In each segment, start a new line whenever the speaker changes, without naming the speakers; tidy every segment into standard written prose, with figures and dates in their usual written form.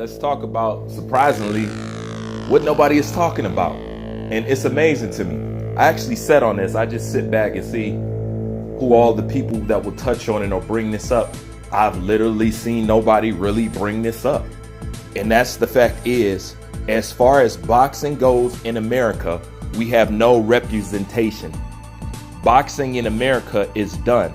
let's talk about, surprisingly, what nobody is talking about. And it's amazing to me. I actually said on this, I just sit back and see who all the people that will touch on it or bring this up. I've literally seen nobody really bring this up. And that's the fact is, as far as boxing goes in America, we have no representation. Boxing in America is done.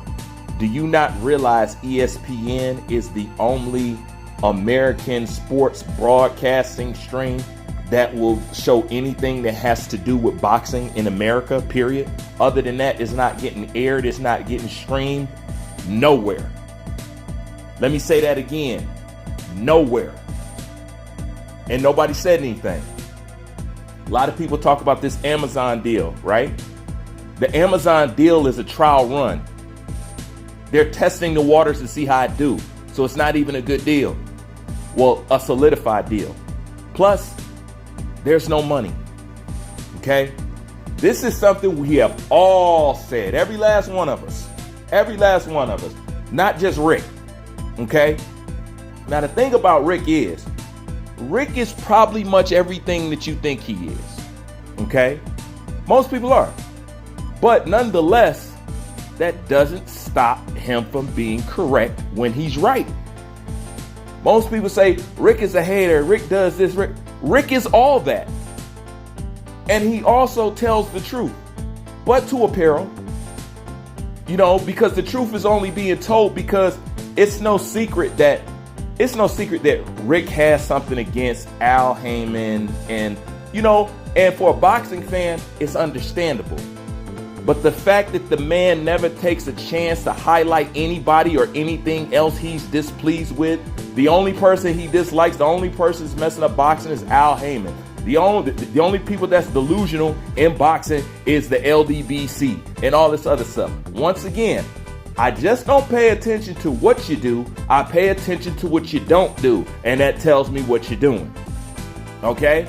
Do you not realize ESPN is the only American sports broadcasting stream that will show anything that has to do with boxing in America, period? Other than that, it's not getting aired, it's not getting streamed nowhere. Let me say that again, nowhere. And nobody said anything. A lot of people talk about this Amazon deal, right? The Amazon deal is a trial run. They're testing the waters to see how it do. So it's not even a good deal. Well, a solidified deal. Plus, there's no money. Okay? This is something we have all said. Every last one of us. Every last one of us. Not just Rick. Okay? Now the thing about Rick is probably much everything that you think he is. Okay? Most people are. But nonetheless, that doesn't stop him from being correct when he's right. Most people say Rick is a hater, Rick does this, Rick is all that. And he also tells the truth, but to a peril. You know, because the truth is only being told because it's no secret that Rick has something against Al Haymon, and you know, and for a boxing fan, it's understandable. But the fact that the man never takes a chance to highlight anybody or anything else he's displeased with, the only person he dislikes, the only person that's messing up boxing is Al Haymon. The only people that's delusional in boxing is the Ldbc and all this other stuff. Once again, I just don't pay attention to what you do. I pay attention to what you don't do. And that tells me what you're doing. Okay?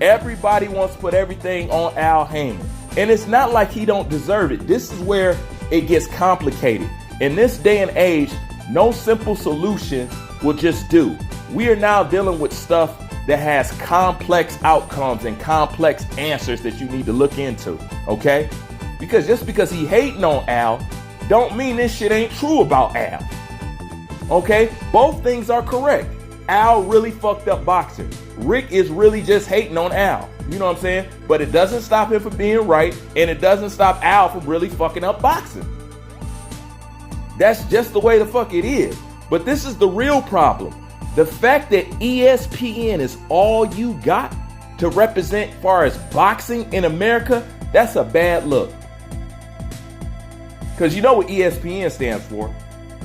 Everybody wants to put everything on Al Haymon. And it's not like he don't deserve it. This is where it gets complicated. In this day and age, no simple solution will just do. We are now dealing with stuff that has complex outcomes and complex answers that you need to look into, okay? Because just because he hating on Al, don't mean this shit ain't true about Al, okay? Both things are correct. Al really fucked up boxing. Rick is really just hating on Al. You know what I'm saying? But it doesn't stop him from being right, and it doesn't stop Al from really fucking up boxing. That's just the way the fuck it is. But this is the real problem. The fact that ESPN is all you got to represent as far as boxing in America, that's a bad look. Because you know what ESPN stands for?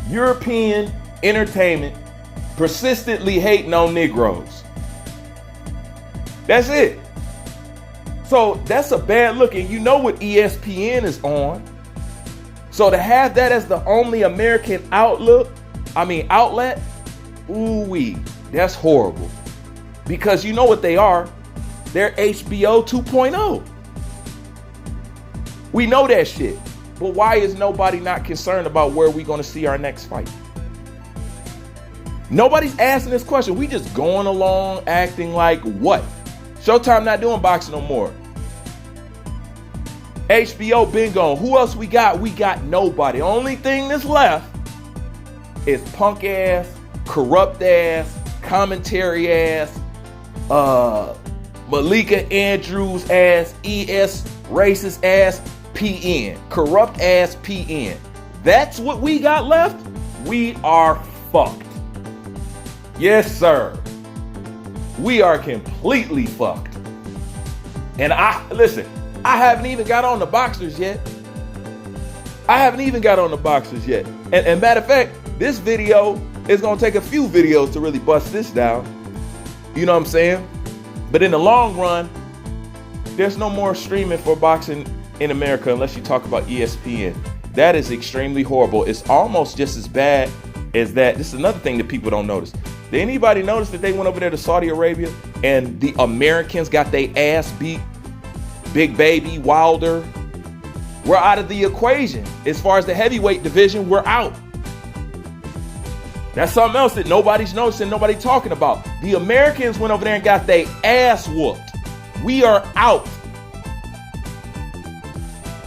European Entertainment Persistently Hating on Negroes. That's it. So that's a bad look, and you know what ESPN is on. So to have that as the only American outlet, ooh-wee, that's horrible. Because you know what they are? They're HBO 2.0. We know that shit. But why is nobody not concerned about where we're going to see our next fight? Nobody's asking this question. We just going along acting like what? Showtime not doing boxing no more. HBO been gone. Who else we got? We got nobody. Only thing that's left is punk ass, corrupt ass, commentary ass, Malika Andrews ass, ES racist ass, PN. Corrupt ass PN. That's what we got left? We are fucked. Yes, sir. We are completely fucked. And I haven't even got on the boxers yet. And matter of fact, this video is going to take a few videos to really bust this down. You know what I'm saying? But in the long run, there's no more streaming for boxing in America unless you talk about ESPN. That is extremely horrible. It's almost just as bad as that. This is another thing that people don't notice. Did anybody notice that they went over there to Saudi Arabia and the Americans got their ass beat? Big Baby, Wilder, we're out of the equation. As far as the heavyweight division, we're out. That's something else that nobody's noticing, nobody talking about. The Americans went over there and got their ass whooped. We are out.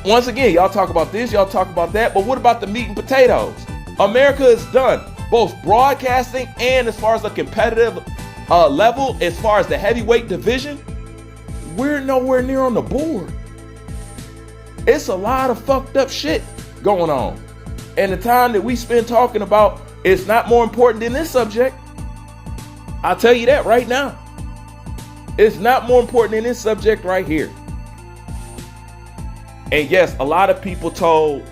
Once again, y'all talk about this, y'all talk about that, but what about the meat and potatoes? America is done, both broadcasting and as far as the competitive level, as far as the heavyweight division, we're nowhere near on the board. It's a lot of fucked up shit going on. And the time that we spend talking about it's not more important than this subject. I'll tell you that right now. It's not more important than this subject right here. And yes, a lot of people told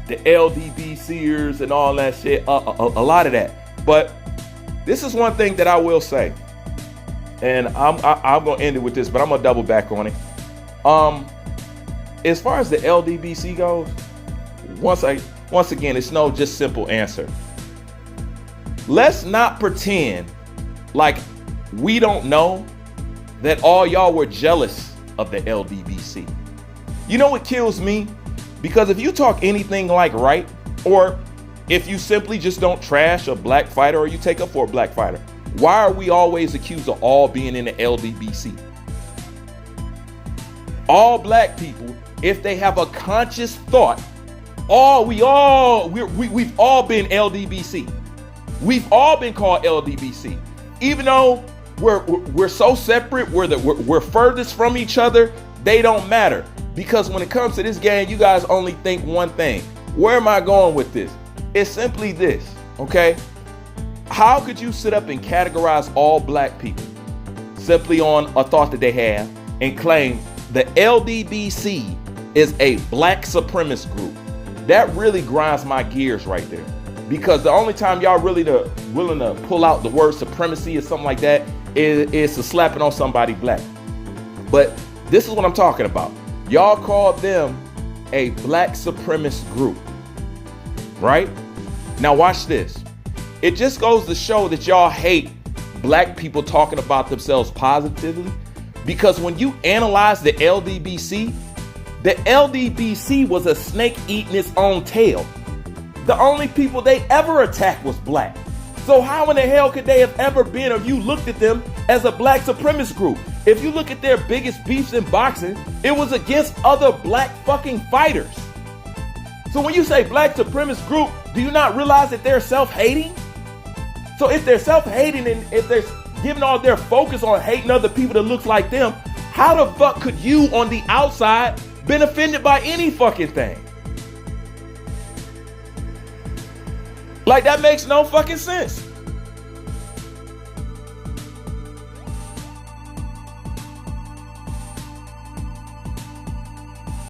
the Ldbcers and all that shit, a lot of that. But this is one thing that I will say. And I'm going to end it with this, but I'm going to double back on it. As far as the Ldbc goes, once again, it's no just simple answer. Let's not pretend like we don't know that all y'all were jealous of the Ldbc. You know what kills me? Because if you talk anything like right, or if you simply just don't trash a black fighter or you take up for a black fighter, why are we always accused of all being in the Ldbc? All black people, if they have a conscious thought, we've all been Ldbc. We've all been called Ldbc. Even though we're so separate, we're furthest from each other, they don't matter. Because when it comes to this game, you guys only think one thing. Where am I going with this? It's simply this, okay? How could you sit up and categorize all black people simply on a thought that they have and claim the Ldbc is a black supremacist group? That really grinds my gears right there. Because the only time y'all really willing to pull out the word supremacy or something like that is to slap it on somebody black. But this is what I'm talking about. Y'all call them a black supremacist group, right? Now watch this. It just goes to show that y'all hate black people talking about themselves positively. Because when you analyze the Ldbc was a snake eating its own tail. The only people they ever attacked was black. So how in the hell could they have ever been, if you looked at them as a black supremacist group? If you look at their biggest beefs in boxing, it was against other black fucking fighters. So when you say black supremacist group, do you not realize that they're self-hating? So if they're self-hating and if they're giving all their focus on hating other people that looks like them, how the fuck could you on the outside been offended by any fucking thing? Like, that makes no fucking sense.